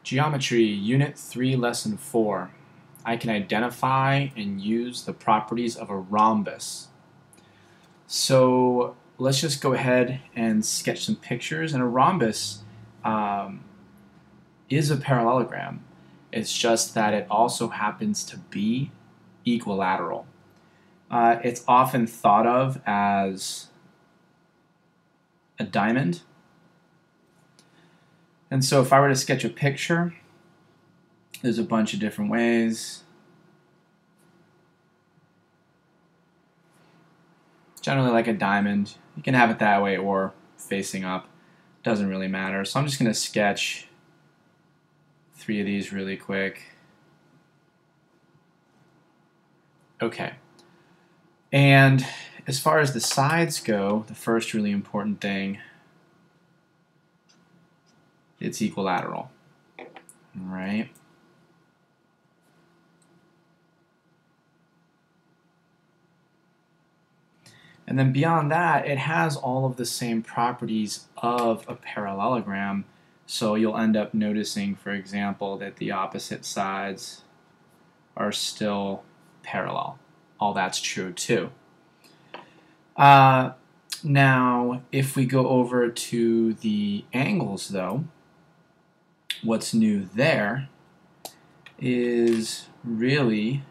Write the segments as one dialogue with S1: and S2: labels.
S1: Geometry, Unit 3, Lesson 4. I can identify and use the properties of a rhombus. So let's just go ahead and sketch some pictures. And a rhombus is a parallelogram. It's just that it also happens to be equilateral. It's often thought of as a diamond. And so if I were to sketch a picture, there's a bunch of different ways. Generally like a diamond. You can have it that way or facing up. Doesn't really matter. So I'm just going to sketch 3 of these really quick. Okay. And as far as the sides go, the first really important thing, it's equilateral. All right. And then beyond that, it has all of the same properties of a parallelogram. So you'll end up noticing, for example, that the opposite sides are still parallel. All that's true too. Now, if we go over to the angles, though, what's new there is really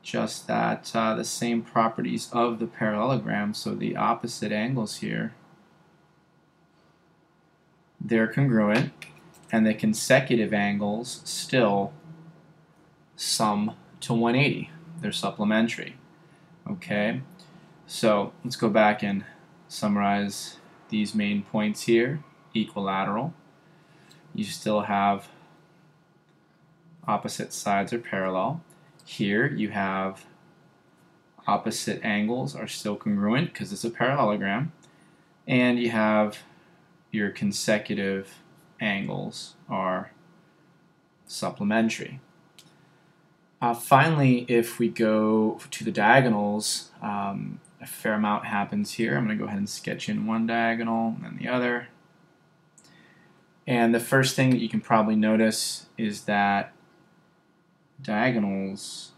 S1: just that the same properties of the parallelogram. So the opposite angles here, they're congruent, and the consecutive angles still sum to 180. They're supplementary. Okay, so let's go back and summarize these main points here. Equilateral. You still have opposite sides are parallel. Here you have opposite angles are still congruent because it's a parallelogram, and you have your consecutive angles are supplementary. Finally, if we go to the diagonals, a fair amount happens here. I'm going to go ahead and sketch in one diagonal and then the other. And the first thing that you can probably notice is that diagonals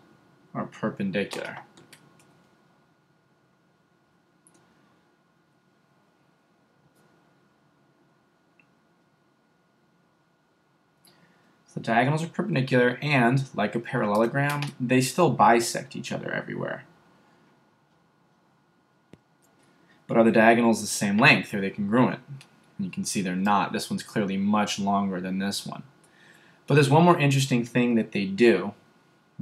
S1: are perpendicular. So the diagonals are perpendicular, and like a parallelogram, they still bisect each other everywhere. But are the diagonals the same length? Are they congruent? And you can see they're not. This one's clearly much longer than this one. But there's one more interesting thing that they do.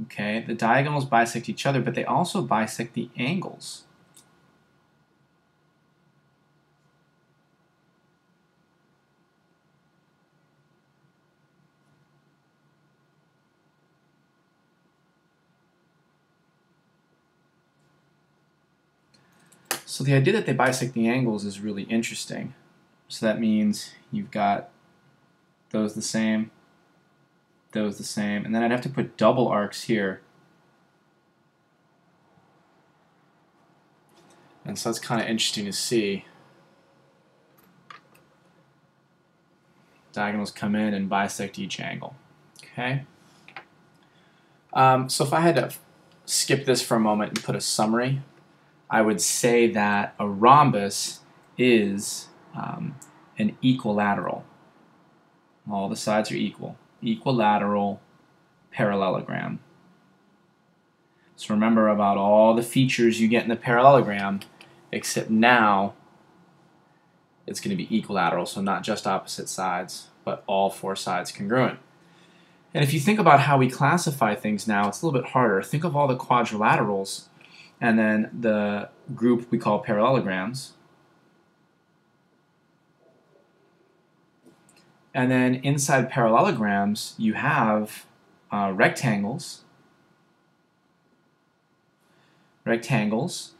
S1: Okay, the diagonals bisect each other, but they also bisect the angles. So the idea that they bisect the angles is really interesting. So that means you've got those the same, those the same, and then I'd have to put double arcs here. And so that's kind of interesting to see. Diagonals come in and bisect each angle. Okay. So if I had to skip this for a moment and put a summary, I would say that a rhombus is an equilateral. All the sides are equal. Equilateral parallelogram. So remember about all the features you get in the parallelogram, except now it's going to be equilateral, so not just opposite sides, but all 4 sides congruent. And if you think about how we classify things now, it's a little bit harder. Think of all the quadrilaterals and then the group we call parallelograms. And then inside parallelograms, you have rectangles. Rectangles,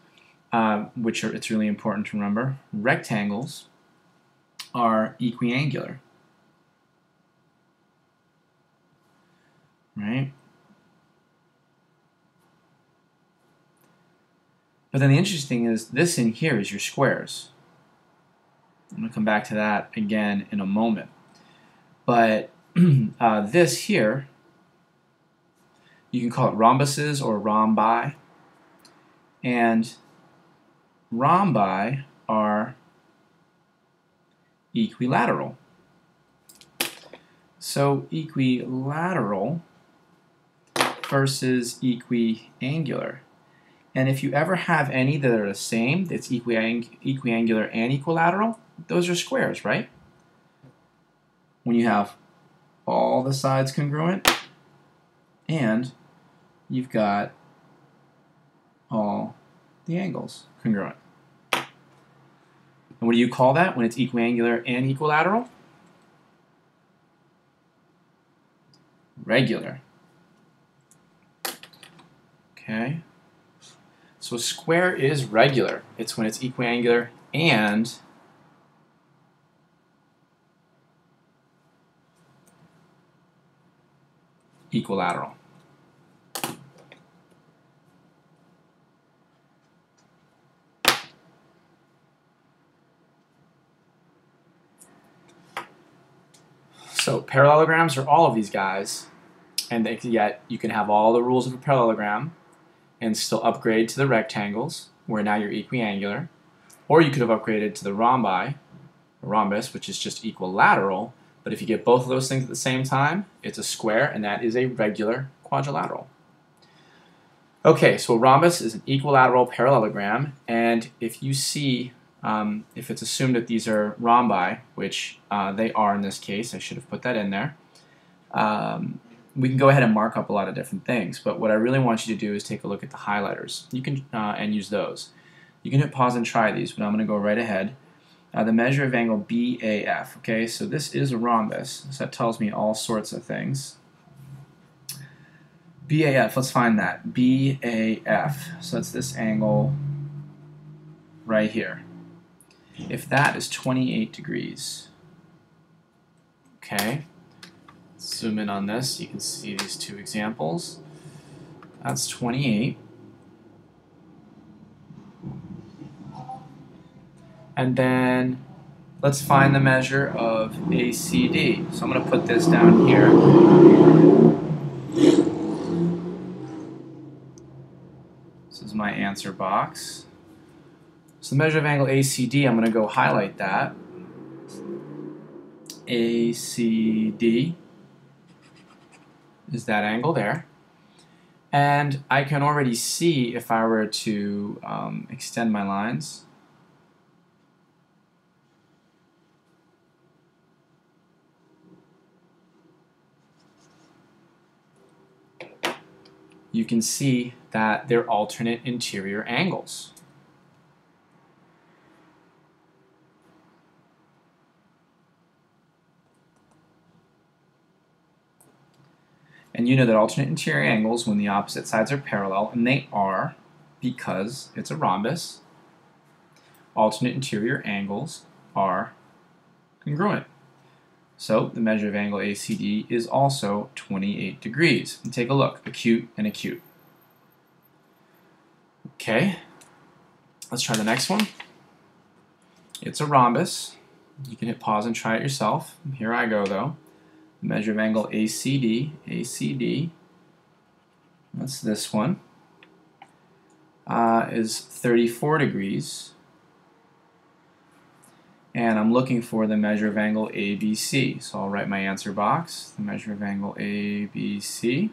S1: which are, it's really important to remember, rectangles are equiangular. Right? But then the interesting thing is this in here is your squares. I'm going to come back to that again in a moment. But this here, you can call it rhombuses or rhombi, and rhombi are equilateral. So equilateral versus equiangular. And if you ever have any that are the same, that's equiangular and equilateral, those are squares, right? When you have all the sides congruent and you've got all the angles congruent. And what do you call that when it's equiangular and equilateral? Regular. Okay. So a square is regular. It's when it's equiangular and equilateral. So parallelograms are all of these guys, and yet you can have all the rules of a parallelogram and still upgrade to the rectangles, where now you're equiangular, or you could have upgraded to the rhombi, or rhombus, which is just equilateral, but if you get both of those things at the same time, it's a square, and that is a regular quadrilateral. Okay, so a rhombus is an equilateral parallelogram, and if you see, if it's assumed that these are rhombi, which they are in this case, I should have put that in there, we can go ahead and mark up a lot of different things, but what I really want you to do is take a look at the highlighters. You can and use those. You can hit pause and try these, but I'm going to go right ahead. The measure of angle BAF. Okay, so this is a rhombus, so that tells me all sorts of things. BAF, let's find that. BAF, so that's this angle right here. If that is 28 degrees, okay, zoom in on this, you can see these two examples. That's 28. And then let's find the measure of ACD. So I'm going to put this down here. This is my answer box. So the measure of angle ACD, I'm going to go highlight that. ACD is that angle there. And I can already see, if I were to extend my lines, you can see that they're alternate interior angles. And you know that alternate interior angles, when the opposite sides are parallel, and they are because it's a rhombus, alternate interior angles are congruent. So the measure of angle ACD is also 28 degrees. And take a look, acute and acute. Okay, let's try the next one. It's a rhombus. You can hit pause and try it yourself. Here I go though. The measure of angle ACD, that's this one, is 34 degrees. And I'm looking for the measure of angle ABC. So I'll write my answer box, the measure of angle ABC.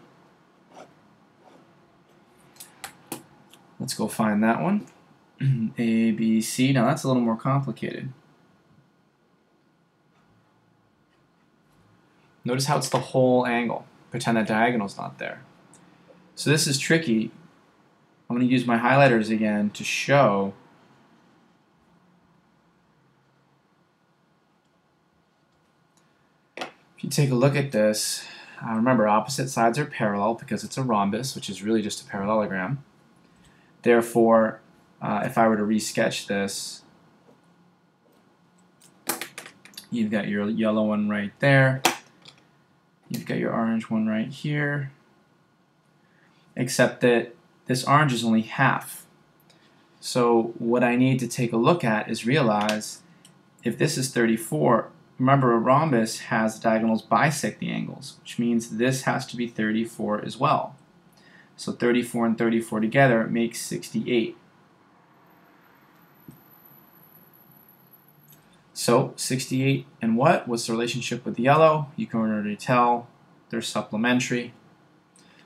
S1: Let's go find that one. ABC, now that's a little more complicated. Notice how it's the whole angle. Pretend that diagonal's not there. So this is tricky. I'm going to use my highlighters again to show if you take a look at this, remember opposite sides are parallel because it's a rhombus, which is really just a parallelogram. Therefore, if I were to resketch this, you've got your yellow one right there. You've got your orange one right here, except that this orange is only half. So what I need to take a look at is realize if this is 34, remember, a rhombus has diagonals bisect the angles, which means this has to be 34 as well. So 34 and 34 together makes 68. So 68 and what? What's the relationship with yellow? You can already tell they're supplementary.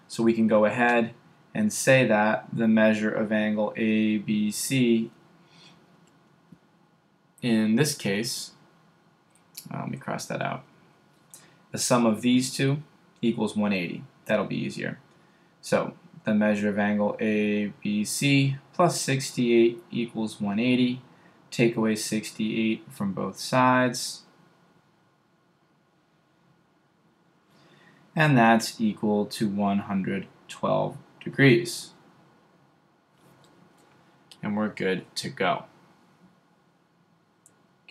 S1: So we can go ahead and say that the measure of angle ABC in this case, let me cross that out, the sum of these two equals 180. That'll be easier. So the measure of angle ABC plus 68 equals 180. Take away 68 from both sides, and that's equal to 112 degrees. And we're good to go.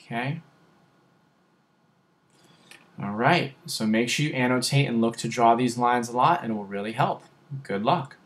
S1: Okay. All right, so make sure you annotate and look to draw these lines a lot, and it will really help. Good luck.